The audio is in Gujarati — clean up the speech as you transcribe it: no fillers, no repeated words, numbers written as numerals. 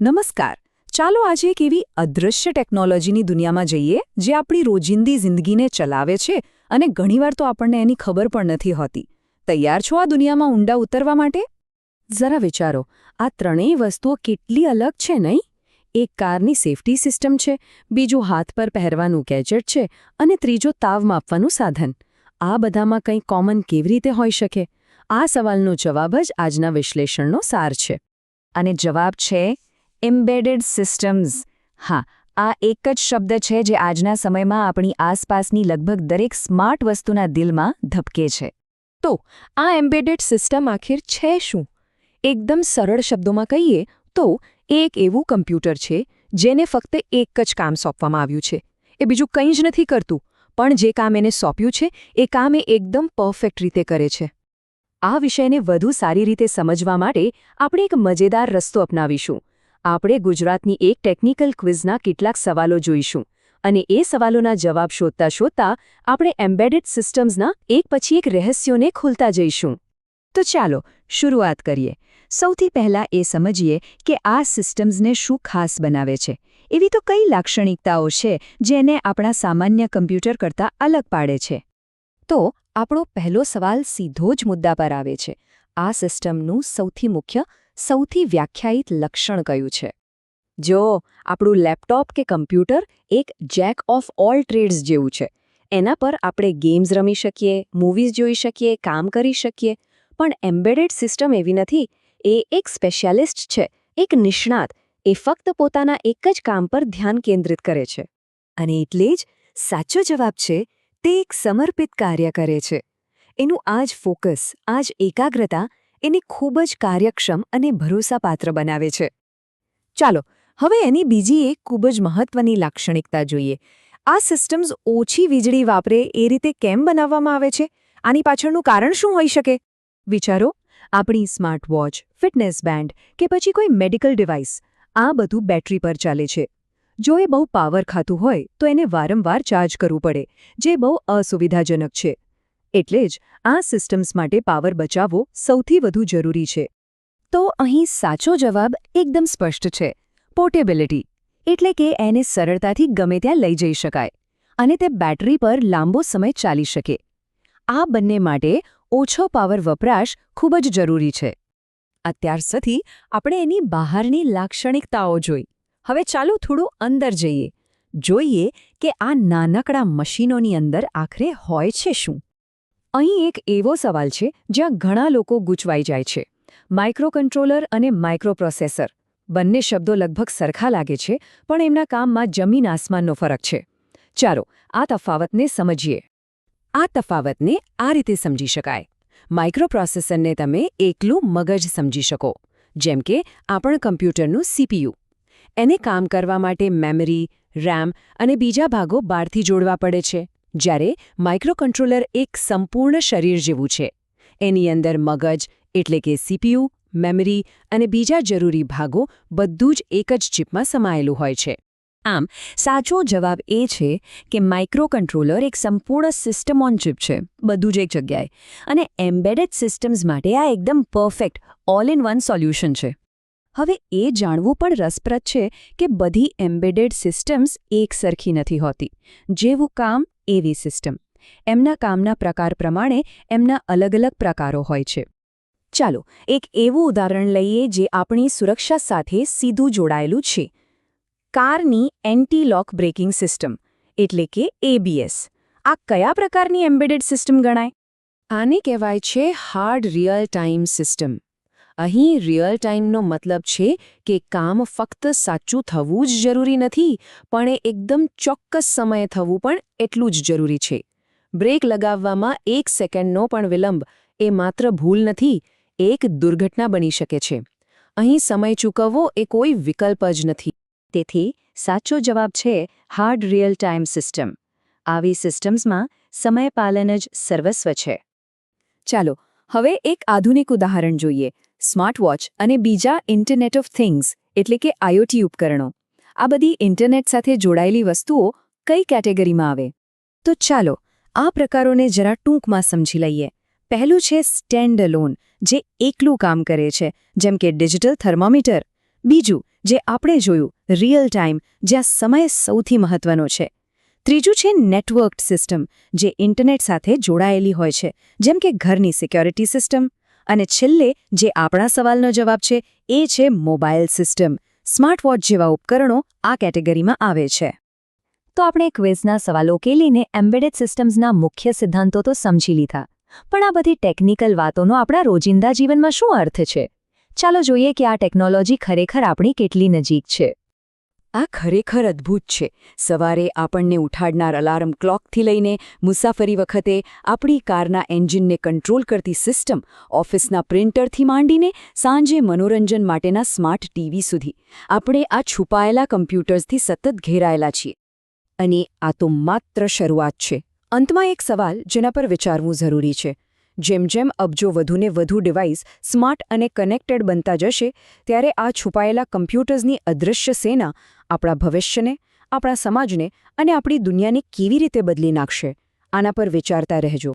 નમસ્કાર. ચાલો આજે એક એવી અદૃશ્ય ટેકનોલોજીની દુનિયામાં જઈએ જે આપણી રોજિંદી જિંદગીને ચલાવે છે અને ઘણીવાર તો આપણને એની ખબર પણ નથી હોતી. તૈયાર છો આ દુનિયામાં ઊંડા ઉતરવા માટે? જરા વિચારો, આ ત્રણેય વસ્તુઓ કેટલી અલગ છે નહીં? એક કારની સેફટી સિસ્ટમ છે, બીજું હાથ પર પહેરવાનું ગેજેટ છે અને ત્રીજો તાવ માપવાનું સાધન. આ બધામાં કંઈ કોમન કેવી રીતે હોઈ શકે? આ સવાલનો જવાબ જ આજના વિશ્લેષણનો સાર છે. અને જવાબ છે એમ્બેડેડ સિસ્ટમ્સ. હા, આ એક જ શબ્દ છે જે આજના સમયમાં આપણી આસપાસની લગભગ દરેક સ્માર્ટ વસ્તુના દિલમાં ધબકે છે. તો આ એમ્બેડેડ સિસ્ટમ આખિર છે શું? એકદમ સરળ શબ્દોમાં કહીએ તો એ એક એવું કમ્પ્યુટર છે જેને ફક્ત એક જ કામ સોંપવામાં આવ્યું છે. એ બીજું કંઈ જ નથી કરતું, પણ જે કામ એને સોંપ્યું છે એ કામ એ એકદમ પરફેક્ટ રીતે કરે છે. આ વિષયને વધુ સારી રીતે સમજવા માટે આપણે એક મજેદાર રસ્તો અપનાવીશું. આપણે ગુજરાતની એક ટેકનિકલ ક્વિઝના કેટલાક સવાલો જોઈશું અને એ સવાલોના જવાબ શોધતા શોધતા આપણે એમ્બેડેડ સિસ્ટમ્સના એક પછી એક રહસ્યોને ખોલતા જઈશું. તો ચાલો શરૂઆત કરીએ. સૌથી પહેલાં એ સમજીએ કે આ સિસ્ટમ્સને શું ખાસ બનાવે છે. એવી તો કઈ લાક્ષણિકતાઓ છે જેને આપણા સામાન્ય કમ્પ્યુટર કરતાં અલગ પાડે છે? તો આપણો પહેલો સવાલ સીધો જ મુદ્દા પર આવે છે. આ સિસ્ટમનું સૌથી મુખ્ય, સૌથી વ્યાખ્યાયિત લક્ષણ કયું છે? જો આપણું લેપટોપ કે કમ્પ્યુટર એક જેક ઓફ ઓલ ટ્રેડ્સ જેવું છે. એના પર આપણે ગેમ્સ રમી શકીએ, મૂવીઝ જોઈ શકીએ, કામ કરી શકીએ. પણ એમ્બેડેડ સિસ્ટમ એવી નથી. એ એક સ્પેશિયાલિસ્ટ છે, એક નિષ્ણાત. એ ફક્ત પોતાના એક જ કામ પર ધ્યાન કેન્દ્રિત કરે છે. અને એટલે જ સાચો જવાબ છે તે એક સમર્પિત કાર્ય કરે છે. એનું આ જ ફોકસ, આ જ એકાગ્રતા એને ખૂબ જ કાર્યક્ષમ અને ભરોસાપાત્ર બનાવે છે. ચાલો હવે એની બીજી એક ખૂબ જ મહત્વની લાક્ષણિકતા જોઈએ. આ સિસ્ટમ્સ ઓછી વીજળી વાપરે એ રીતે કેમ બનાવવામાં આવે છે? આની પાછળનું કારણ શું હોઈ શકે? વિચારો, આપણી સ્માર્ટ વોચ, ફિટનેસ બેન્ડ કે પછી કોઈ મેડિકલ ડિવાઇસ, આ બધું બેટરી પર ચાલે છે. જો એ બહુ પાવર ખાતું હોય તો એને વારંવાર ચાર્જ કરવું પડે, જે બહુ અસુવિધાજનક છે. એટલે જ આ સિસ્ટમ્સ માટે પાવર બચાવવો સૌથી વધુ જરૂરી છે. તો અહીં સાચો જવાબ એકદમ સ્પષ્ટ છે. પોર્ટેબિલિટી. એટલે કે એને સરળતાથી ગમે ત્યાં લઈ જઈ શકાય અને તે બેટરી પર લાંબો સમય ચાલી શકે. આ બંને માટે ઓછો પાવર વપરાશ ખૂબ જ જરૂરી છે. અત્યાર સુધી આપણે એની બહારની લાક્ષણિકતાઓ જોઈ. હવે ચાલો થોડું અંદર જઈએ. જોઈએ કે આ નાનકડા મશીનોની અંદર આખરે હોય છે શું? અહીં એક એવો સવાલ છે જ્યાં ઘણા લોકો ગૂંચવાઈ જાય છે. માઇક્રોકન્ટ્રોલર અને માઇક્રોપ્રોસેસર. બંને શબ્દો લગભગ સરખા લાગે છે, પણ એમના કામમાં જમીન આસમાનનો ફરક છે. ચાલો આ તફાવતને સમજીએ. આ તફાવતને આ રીતે સમજી શકાય. માઇક્રોપ્રોસેસરને તમે એકલું મગજ સમજી શકો, જેમ કે આપણા કમ્પ્યુટરનું સીપીયુ. એને કામ કરવા માટે મેમરી, રેમ અને બીજા ભાગો બહારથી જોડવા પડે છે. જ્યારે માઇક્રોકન્ટ્રોલર એક સંપૂર્ણ શરીર જેવું છે. એની અંદર મગજ એટલે કે સીપીયુ, મેમરી અને બીજા જરૂરી ભાગો બધું જ એક જ ચિપમાં સમાયેલું હોય છે. આમ સાચો જવાબ એ છે કે માઇક્રોકન્ટ્રોલર એક સંપૂર્ણ સિસ્ટમ ઓન ચિપ છે, બધું જ એક જગ્યાએ. અને એમ્બેડેડ સિસ્ટમ્સ માટે આ એકદમ perfect all in one solution છે. હવે એ જાણવું પણ રસપ્રદ છે કે બધી એમ્બેડેડ સિસ્ટમ્સ એક સરખી નથી હોતી. જેવું કામ એવી સિસ્ટમ. એમના કામના પ્રકાર પ્રમાણે એમના અલગ અલગ પ્રકારો હોય છે. ચાલો એક એવું ઉદાહરણ લઈએ જે આપણી સુરક્ષા સાથે સીધું જોડાયેલું છે. કારની એન્ટી લોક બ્રેકિંગ સિસ્ટમ એટલે કે ABS. આ કયા પ્રકારની એમ્બેડેડ સિસ્ટમ ગણાય? આને કહેવાય છે હાર્ડ રિયલ ટાઈમ સિસ્ટમ. અહીં રિયલ ટાઈમનો મતલબ છે કે કામ ફક્ત સાચું થવું જ જરૂરી નથી, પણ એ એકદમ ચોક્કસ સમયે થવું પણ એટલું જ જરૂરી છે. બ્રેક લગાવવામાં 1 સેકન્ડનો પણ વિલંબ એ માત્ર ભૂલ નથી, એક દુર્ઘટના બની શકે છે. અહીં સમય ચૂકવવો એ કોઈ વિકલ્પ જ નથી. તેથી સાચો જવાબ છે હાર્ડ રિયલ ટાઈમ સિસ્ટમ. આવી સિસ્ટમ્સમાં સમયપાલન જ સર્વસ્વ છે. ચાલો હવે એક આધુનિક ઉદાહરણ જોઈએ. સ્માર્ટ વોચ અને બીજા ઇન્ટરનેટ ઓફ થિંગ્સ એટલે કે IoT ઉપકરણો. આ બધી ઇન્ટરનેટ સાથે જોડાયેલી વસ્તુઓ કઈ કેટેગરીમાં આવે? તો ચાલો આ પ્રકારોને જરા ટૂંકમાં સમજી લઈએ. પહેલું છે સ્ટેન્ડ અલોન, જે એકલું કામ કરે છે, જેમ કે ડિજિટલ થર્મોમીટર. બીજું જે આપણે જોયું રિયલ ટાઈમ, જ્યાં સમય સૌથી મહત્વનો છે. ત્રીજું છે નેટવર્ક્ડ સિસ્ટમ, જે ઇન્ટરનેટ સાથે જોડાયેલી હોય છે, જેમ કે ઘરની સિક્યોરિટી સિસ્ટમ. અને છેલ્લે જે આપણા સવાલનો જવાબ છે એ છે મોબાઈલ સિસ્ટમ. સ્માર્ટવોચ જેવા ઉપકરણો આ કેટેગરીમાં આવે છે. તો આપણે ક્વિઝના સવાલો ઉકેલીને એમ્બેડેડ સિસ્ટમ્સના મુખ્ય સિદ્ધાંતો તો સમજી લીધા, પણ આ બધી ટેકનિકલ વાતોનો આપણા રોજિંદા જીવનમાં શું અર્થ છે? ચાલો જોઈએ કે આ ટેકનોલોજી ખરેખર આપણી કેટલી નજીક છે. આ ખરેખર અદ્ભુત છે. સવારે આપણને ઉઠાડનાર અલાર્મ ક્લોકથી લઈને મુસાફરી વખતે આપણી કારના એન્જિનને કંટ્રોલ કરતી સિસ્ટમ, ઓફિસના પ્રિન્ટરથી માંડીને સાંજે મનોરંજન માટેના સ્માર્ટ ટીવી સુધી, આપણે આ છુપાયેલા કમ્પ્યુટર્સથી સતત ઘેરાયેલા છીએ. અને આ તો માત્ર શરૂઆત છે. અંતમાં એક સવાલ જેના પર વિચારવું જરૂરી છે. જેમ જેમ અબજો વધુને વધુ ડિવાઇસ સ્માર્ટ અને કનેક્ટેડ બનતા જશે, ત્યારે આ છુપાયેલા કમ્પ્યુટર્સની અદૃશ્ય સેના આપણા ભવિષ્યને, આપણા સમાજને અને આપણી દુનિયાને કેવી રીતે બદલી નાખશે, આના પર વિચારતા રહેજો.